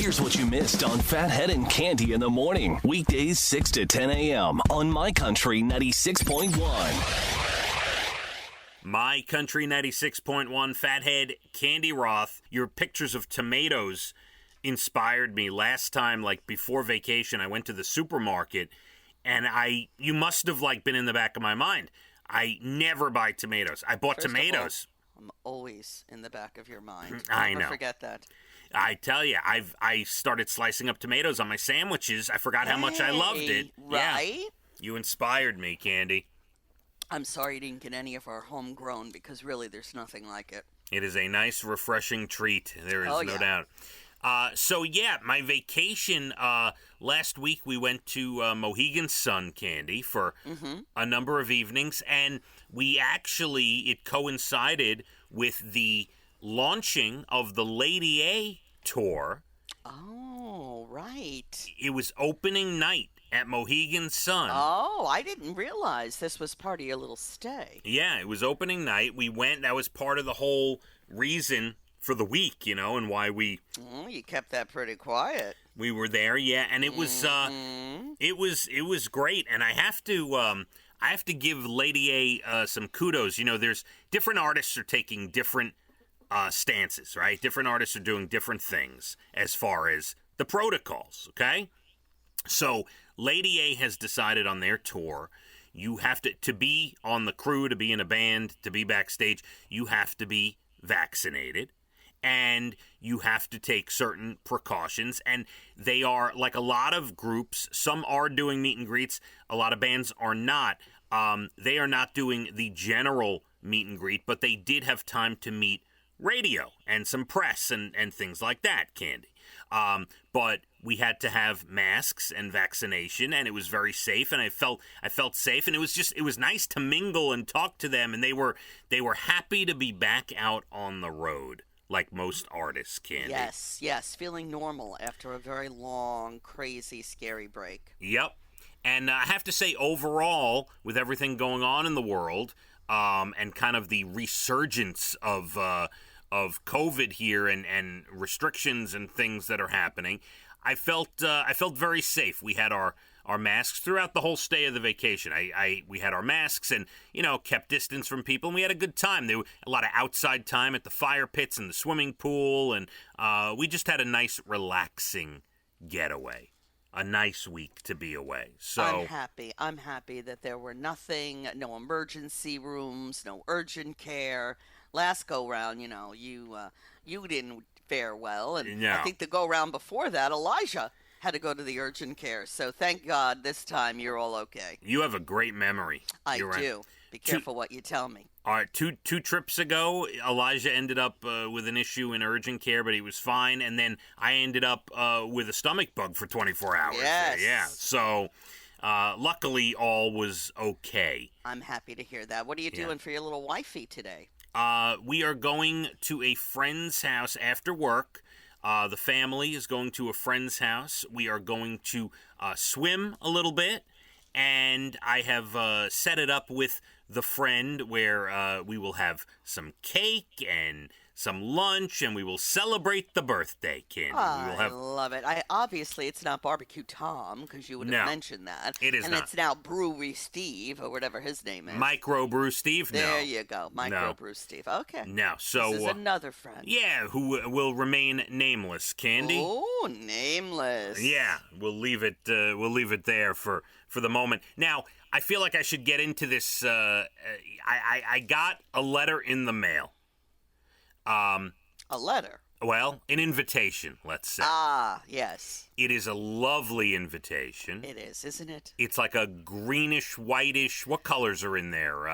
Here's what you missed on Phathead and Cande in the morning. Weekdays 6 to 10 a.m. on My Country 96.1. My Country 96.1, Phathead, Cande Roth. Your pictures of tomatoes inspired me. Last time, like before vacation, I went to the supermarket, and you must have been in the back of my mind. I never buy tomatoes. I bought tomatoes. I'm always in the back of your mind. I Never know. forget that. I tell you, I started slicing up tomatoes on my sandwiches. I forgot how much I loved it. Right? Yeah. You inspired me, Cande. I'm sorry you didn't get any of our homegrown because really there's nothing like it. It is a nice, refreshing treat. There is no doubt. My vacation, last week we went to Mohegan Sun, Cande, for a number of evenings, and it coincided with the launching of the Lady A tour. Oh, right. It was opening night at Mohegan Sun. Oh, I didn't realize this was part of your little stay. Yeah, it was opening night. We went. That was part of the whole reason for the week, and why we... You kept that pretty quiet. We were there, yeah, and it was it was great, and I have to give Lady A some kudos. There's different artists are taking different stances, right? Different artists are doing different things as far as the protocols, okay? So Lady A has decided on their tour, you have to be on the crew, to be in a band, to be backstage, you have to be vaccinated. And you have to take certain precautions. And they are, like a lot of groups, some are doing meet and greets, a lot of bands are not. They are not doing the general meet and greet, but they did have time to meet radio and some press and things like that, Cande. But we had to have masks and vaccination, and it was very safe, and I felt safe, and it was nice to mingle and talk to them, and they were happy to be back out on the road. Like most artists, Cande. Yes, feeling normal after a very long, crazy, scary break. Yep. And I have to say, overall, with everything going on in the world, and kind of the resurgence of COVID here and restrictions and things that are happening, I felt very safe. We had our masks throughout the whole stay of the vacation. We had our masks and, kept distance from people, and we had a good time. There was a lot of outside time at the fire pits and the swimming pool, and we just had a nice, relaxing getaway. A nice week to be away. So I'm happy that there were no emergency rooms, no urgent care. Last go round, you didn't fare well, and no. I think the go round before that, Elijah had to go to the urgent care. So thank God this time you're all okay. You have a great memory. I do. Be careful what you tell me. All right, two trips ago, Elijah ended up with an issue in urgent care, but he was fine. And then I ended up with a stomach bug for 24 hours. Yes. Yeah. So luckily, all was okay. I'm happy to hear that. What are you doing for your little wifey today? We are going to a friend's house after work. The family is going to a friend's house. We are going to swim a little bit. And I have set it up with the friend where we will have some cake and some lunch, and we will celebrate the birthday, Cande. I love it. Obviously, it's not Barbecue Tom, because you would have mentioned that. It is and not. it's now Brewery Steve, or whatever his name is. Microbrew Steve? No. There you go. Microbrew Steve. Okay. No. So, this is another friend. Yeah, who will remain nameless, Cande. Oh, nameless. Yeah, we'll leave it there for the moment. Now, I feel like I should get into this. I got a letter in the mail. A letter? Well, an invitation, let's say. Ah, yes. It is a lovely invitation. It is, isn't it? It's like a greenish, whitish. What colors are in there?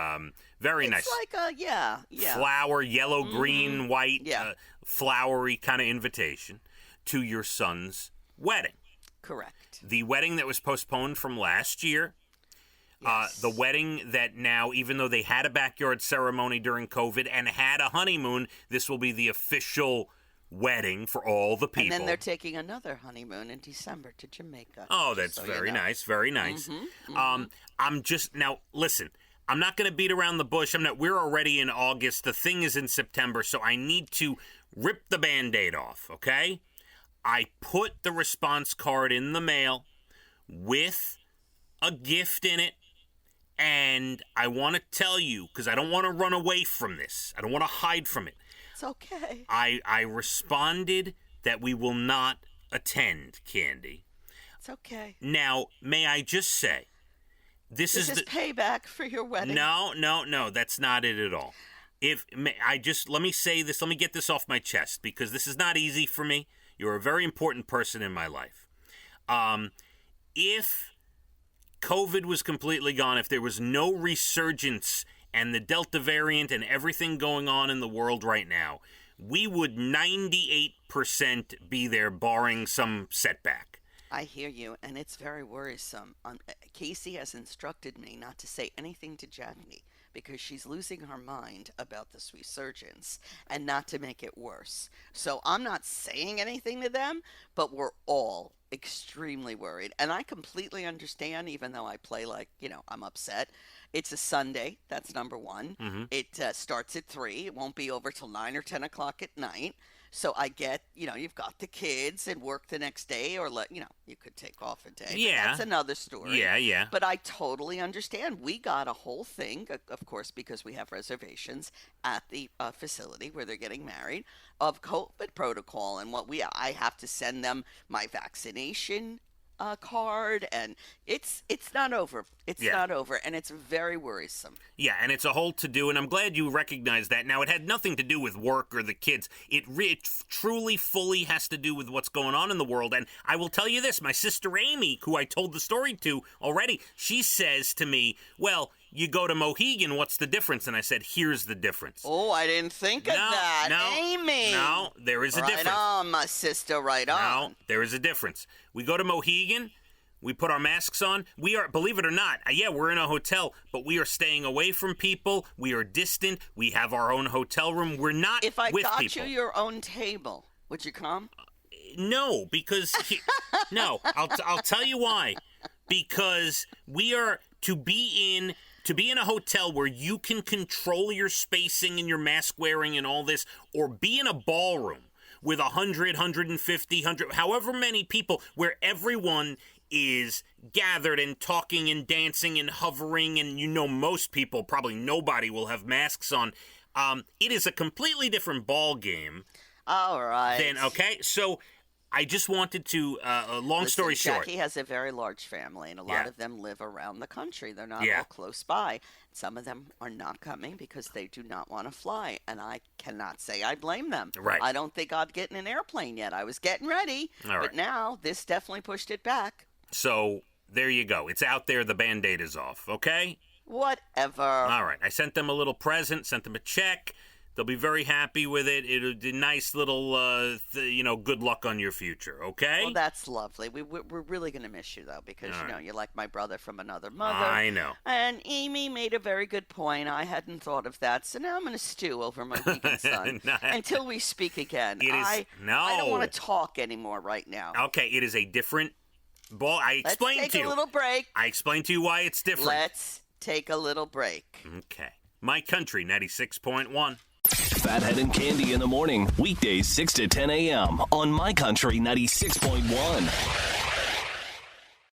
Very nice. It's like yeah. Flower, yellow, green, white, Yeah. Flowery kind of invitation to your son's wedding. Correct. The wedding that was postponed from last year. Yes. The wedding that now, even though they had a backyard ceremony during COVID and had a honeymoon, this will be the official wedding for all the people. And then they're taking another honeymoon in December to Jamaica. Oh, that's very nice, very nice. I'm just, now, listen, I'm not going to beat around the bush. We're already in August. The thing is in September, so I need to rip the Band-Aid off, okay? I put the response card in the mail with a gift in it, and I want to tell you, because I don't want to run away from this. I don't want to hide from it. It's okay. I responded that we will not attend, Candy. It's okay. Now, may I just say, this is payback for your wedding. No, that's not it at all. Let me say this, let me get this off my chest, because this is not easy for me. You're a very important person in my life. If COVID was completely gone, if there was no resurgence and the Delta variant and everything going on in the world right now, we would 98% be there, barring some setback. I hear you, and it's very worrisome. Casey has instructed me not to say anything to Jackie because she's losing her mind about this resurgence and not to make it worse. So I'm not saying anything to them, but we're all extremely worried. And I completely understand, even though I play like, I'm upset. It's a Sunday. That's number one. Mm-hmm. It starts at 3. It won't be over till 9 or 10 o'clock at night. So I get, you've got the kids and work the next day, or you could take off a day. Yeah. That's another story. Yeah. But I totally understand. We got a whole thing, of course, because we have reservations at the facility where they're getting married, of COVID protocol and I have to send them my vaccination card, and it's not over. It's not over, and it's very worrisome. Yeah, and it's a whole to-do, and I'm glad you recognize that. Now, it had nothing to do with work or the kids. It truly, fully has to do with what's going on in the world, and I will tell you this. My sister Amy, who I told the story to already, she says to me, well, you go to Mohegan, what's the difference? And I said, here's the difference. Oh, I didn't think of that. Amy. No, there is a difference. Right on, my sister, right on. No, there is a difference. We go to Mohegan, we put our masks on. We are, believe it or not, we're in a hotel, but we are staying away from people. We are distant. We have our own hotel room. We're not with people. If I got you your own table, would you come? No, because I'll tell you why. Because we are to be in a hotel where you can control your spacing and your mask wearing and all this, or be in a ballroom with 100, 150, however many people, where everyone is gathered and talking and dancing and hovering, and most people, probably nobody, will have masks on. It is a completely different ball game. All right. So I just wanted to, long story short. Jackie has a very large family, and a lot of them live around the country. They're not all close by. Some of them are not coming because they do not want to fly, and I cannot say I blame them. Right. I don't think I'd get in an airplane yet. I was getting ready, but now this definitely pushed it back. So there you go. It's out there. The Band-Aid is off, okay? Whatever. All right. I sent them a little present, sent them a check. They'll be very happy with it. It'll be nice little, good luck on your future, okay? Well, that's lovely. We're really going to miss you, though, because, you're like my brother from another mother. I know. And Amy made a very good point. I hadn't thought of that. So now I'm going to stew over my vegan son until we speak again. I don't want to talk anymore right now. Okay, it is a different ball. Let's take a little break. I explained to you why it's different. Let's take a little break. Okay. My Country 96.1. Phathead and Cande in the morning, weekdays 6 to 10 a.m. on My Country 96.1.